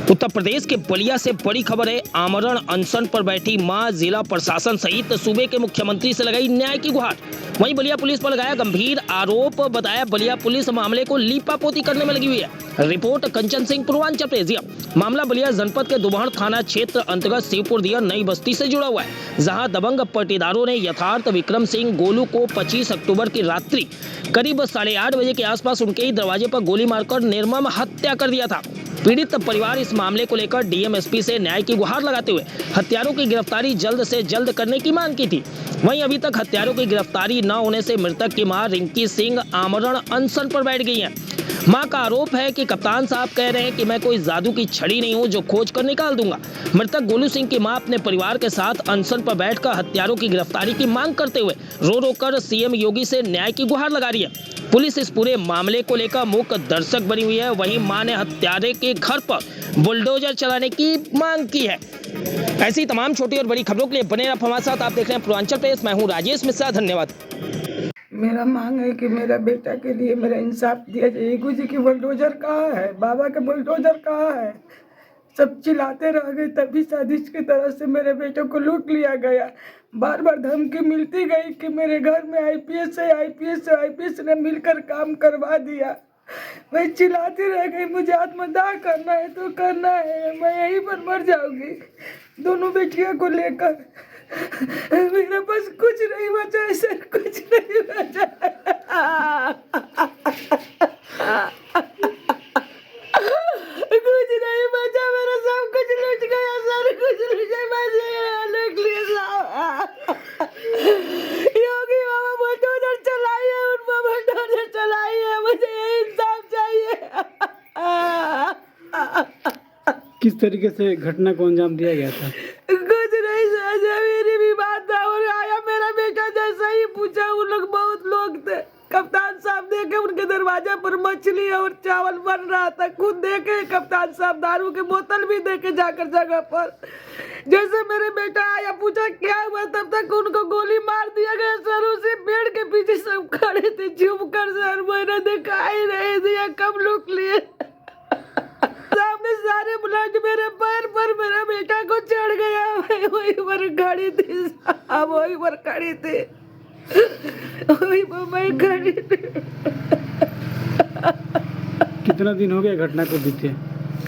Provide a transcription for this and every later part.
उत्तर प्रदेश के बलिया से बड़ी खबर है। आमरण अनशन पर बैठी मां, जिला प्रशासन सहित सूबे के मुख्यमंत्री से लगाई न्याय की गुहार। वहीं बलिया पुलिस पर लगाया गंभीर आरोप। बताया बलिया पुलिस मामले को लीपापोती करने में लगी हुई है। रिपोर्ट कंचन सिंह, पूर्वांचल प्रेस। मामला बलिया जनपद के दुबहर थाना क्षेत्र अंतर्गत शिवपुर दिया नई बस्ती से जुड़ा हुआ है, जहां दबंग पाटीदारों ने यथार्थ विक्रम सिंह गोलू को 25 अक्टूबर की रात्रि करीब 8:30 बजे के आसपास उनके ही दरवाजे पर गोली मारकर निर्मम हत्या कर दिया था। पीड़ित परिवार इस मामले को लेकर डीएमएसपी से न्याय की गुहार लगाते हुए हत्यारों की गिरफ्तारी जल्द से जल्द करने की मांग की थी। वहीं अभी तक हत्यारों की गिरफ्तारी न होने से मृतक की मां रिंकी सिंह आमरण अनशन पर बैठ गई हैं। मां का आरोप है कि कप्तान साहब कह रहे हैं कि मैं कोई जादू की छड़ी नहीं हूं जो खोज कर निकाल दूंगा। मृतक गोलू सिंह की मां अपने परिवार के साथ अनशन पर बैठकर हत्यारों की गिरफ्तारी की मांग करते हुए रो रो कर सीएम योगी से न्याय की गुहार लगा रही है। पुलिस इस पूरे मामले को लेकर मूक दर्शक बनी हुई है। वहीं मां ने हत्यारे के घर पर बुलडोजर चलाने की मांग की है। ऐसी तमाम छोटी और बड़ी खबरों के लिए बने रहिए हमारे साथ। आप देख रहे हैं पूर्वांचल प्रेस। मैं हूं राजेश मिश्रा। धन्यवाद। मेरा मांग है कि मेरा बेटा के लिए मेरा इंसाफ दिया जाए। ईगू जी की बुलडोजर कहाँ है? बाबा के बुलडोजर कहाँ है? सब चिल्लाते रह गए, तभी साजिश की तरह से मेरे बेटे को लूट लिया गया। बार बार धमकी मिलती गई कि मेरे घर में आईपीएस है, आईपीएस है, आईपीएस ने मिलकर काम करवा दिया। मैं चिल्लाती रह गई, मुझे आत्मदाह करना है तो करना है, मैं यहीं पर मर जाऊंगी दोनों बेटियों को लेकर। मेरे पास कुछ नहीं बचा है सर, कुछ नहीं बचा। कुछ नहीं बचा, मेरा सब कुछ लूट गया सर, कुछ लूट लिया। योगी बाबा बुलडोजर चलाइए, उन पर बुलडोजर चलाइए, मुझे ये इंसाफ चाहिए। किस तरीके से घटना को अंजाम दिया गया था? कुछ नहीं सर, मेरी भी बात था और आया मेरा बेटा जैसा ही पूछा। उन लोग बहुत लोग थे, कप्तान साहब देखे उनके दरवाजे पर मछली और चावल बन रहा था। खुद देखे कप्तान साहब दारू की बोतल भी देके जाकर जगह पर। जैसे मेरे बेटा आया, पूछा क्या हुआ, तब तक उनको गोली मार दिया गया सर। उसी पेड़ के पीछे सब खड़े थे चुप कर सर, मैंने दिखाई नहीं दिया कब लूट लिए। सामने सारे ब्लड मेरे पैर पर, मेरा बेटा को चढ़ गया। मैं वहीं पर खड़ी थी साहब, वहीं पर खड़ी थी, वहीं पर मैं खड़ी थी। कितना दिन हो गया घटना को बीते?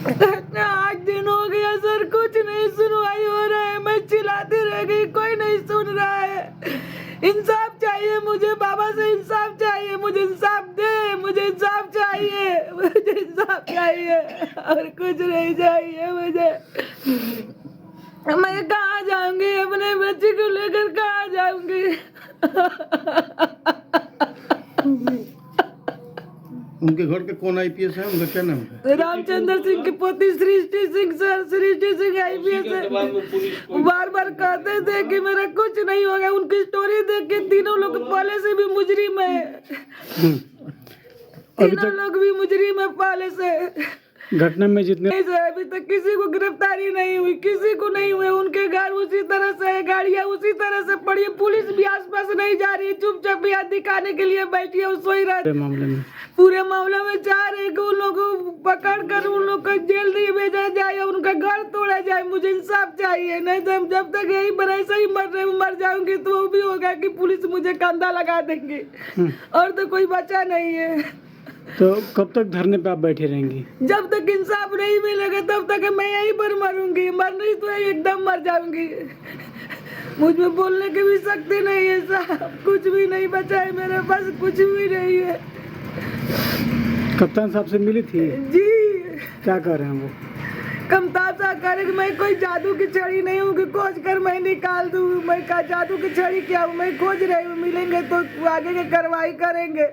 घटना 8 दिन हो गया सर, कुछ नहीं सुनवाई हो रहा है। मैं चिल्लाती रह गई, कोई नहीं सुन रहा है। इंसाफ चाहिए मुझे, बाबा से इंसाफ चाहिए, मुझे इंसाफ दे, मुझे इंसाफ चाहिए, मुझे इंसाफ चाहिए और कुछ नहीं चाहिए मुझे। मैं कहाँ जाऊंगी, अपने बच्चे को लेकर कहाँ जाऊंगी? उनके घर के कौन आईपीएस है? उनका क्या नाम है? रामचंद्र सिंह की पोती सृष्टि सिंह सर, सृष्टि सिंह आईपीएस है। बार बार कहते थे कि मेरा कुछ नहीं होगा। उनकी स्टोरी देख के तीनों लोग पहले से भी मुजरिम है, तीनों लोग भी मुजरिम है पहले से। घटना में जितने नहीं सर, अभी तक किसी को गिरफ्तारी नहीं हुई, किसी को नहीं हुए। उनके घर उसी तरह से है, गाड़ियाँ उसी तरह से पड़ी है, पुलिस भी आसपास नहीं जा रही, चुपचाप यहाँ दिखाने के लिए बैठी है, सोई रहा। मामले में पूरे मामले में चाह रहे कि उन लोगों को पकड़ कर उन लोग को जेल नहीं भेजा जाए और उनका घर तोड़ा जाए। मुझे इंसाफ चाहिए, नहीं तो जब तक यही पर ऐसा ही मर जाऊंगी तो वो भी होगा कि पुलिस मुझे कंधा लगा देंगे और तो कोई बचा नहीं है। तो कब तक धरने पे आप बैठे रहेंगी? जब तक इंसाफ नहीं मिलेगा तब तक मैं यहीं पर मरूंगी, मर नहीं तो एकदम मर जाऊंगी। मुझ में बोलने की भी शक्ति नहीं है साहब, कुछ भी नहीं बचा है मेरे पास, कुछ भी नहीं है। कप्तान साहब से मिली थी जी, क्या कह रहे हैं वो? कप्तान साहब कह रहे कि मैं कोई जादू की छड़ी नहीं हूँ कि खोज कर मैं निकाल दूँ। मैं का जादू की छड़ी क्या हूँ, मैं खोज रही हूँ, मिलेंगे तो आगे की कार्रवाई करेंगे।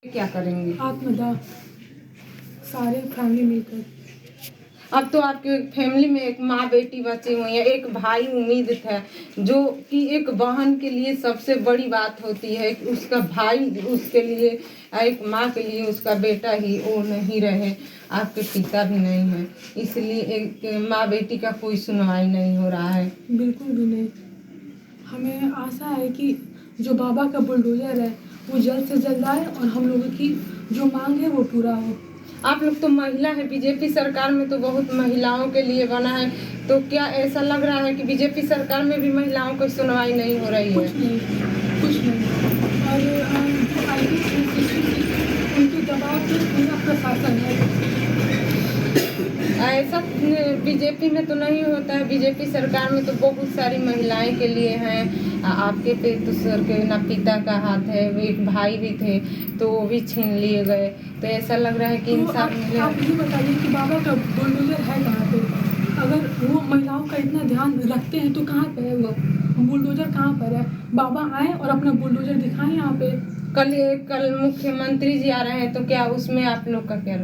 क्या करेंगे? आत्मदाह, सारे फैमिली मिलकर। अब तो आपके फैमिली में एक माँ बेटी बची हुई है, एक भाई उम्मीद था, जो कि एक बहन के लिए सबसे बड़ी बात होती है कि उसका भाई उसके लिए, एक माँ के लिए उसका बेटा ही वो नहीं रहे, आपके पिता भी नहीं है, इसलिए एक माँ बेटी का कोई सुनवाई नहीं हो रहा है। बिल्कुल भी नहीं। हमें आशा है कि जो बाबा का बुलडोजर है वो जल्द से जल्द आए और हम लोगों की जो मांग है वो पूरा हो। आप लोग तो महिला है, बीजेपी सरकार में तो बहुत महिलाओं के लिए बना है, तो क्या ऐसा लग रहा है कि बीजेपी सरकार में भी महिलाओं को सुनवाई नहीं हो रही है? कुछ नहीं। और जो IPS उनके दबाव पे पूरा प्रशासन है। ऐसा बीजेपी में तो नहीं होता है, बीजेपी सरकार में तो बहुत सारी महिलाएं के लिए हैं। आपके पे तो सर के ना पिता का हाथ है, वो एक भाई भी थे तो वो भी छीन लिए गए, तो ऐसा लग रहा है कि इंसाफ मिले। आप ये बताइए कि बाबा का बुलडोजर है कहाँ पे? अगर वो महिलाओं का इतना ध्यान रखते हैं तो कहाँ पे है वो बुलडोजर? कहाँ पर है? बाबा आए और अपना बुलडोजर दिखाएं यहाँ पे। कल मुख्यमंत्री जी आ रहे हैं, तो क्या उसमें आप लोग का क्या?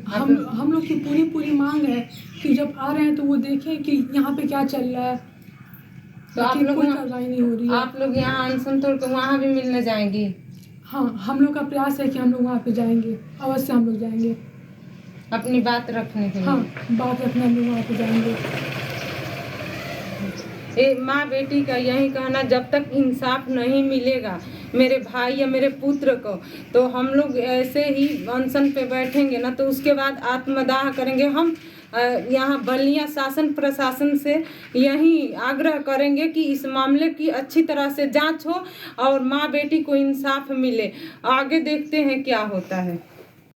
हम लोग की पूरी मांग है कि जब आ रहे हैं तो वो देखें कि यहाँ पे क्या चल रहा है। तो आप लोग कोई कार्रवाई नहीं हो रही है। आप लोग यहाँ अनशन तोड़ के वहाँ भी मिलने जाएंगी? हाँ, हम लोग का प्रयास है कि हम लोग वहाँ पे जाएंगे, अवश्य हम लोग जाएंगे अपनी बात रखने के लिए। हाँ, बात रखने हम लोग वहाँ पे जाएंगे। माँ बेटी का यही कहना, जब तक इंसाफ नहीं मिलेगा मेरे भाई या मेरे पुत्र को, तो हम लोग ऐसे ही अनशन पे बैठेंगे ना, तो उसके बाद आत्मदाह करेंगे। हम यहाँ बलिया शासन प्रशासन से यही आग्रह करेंगे कि इस मामले की अच्छी तरह से जांच हो और माँ बेटी को इंसाफ मिले। आगे देखते हैं क्या होता है।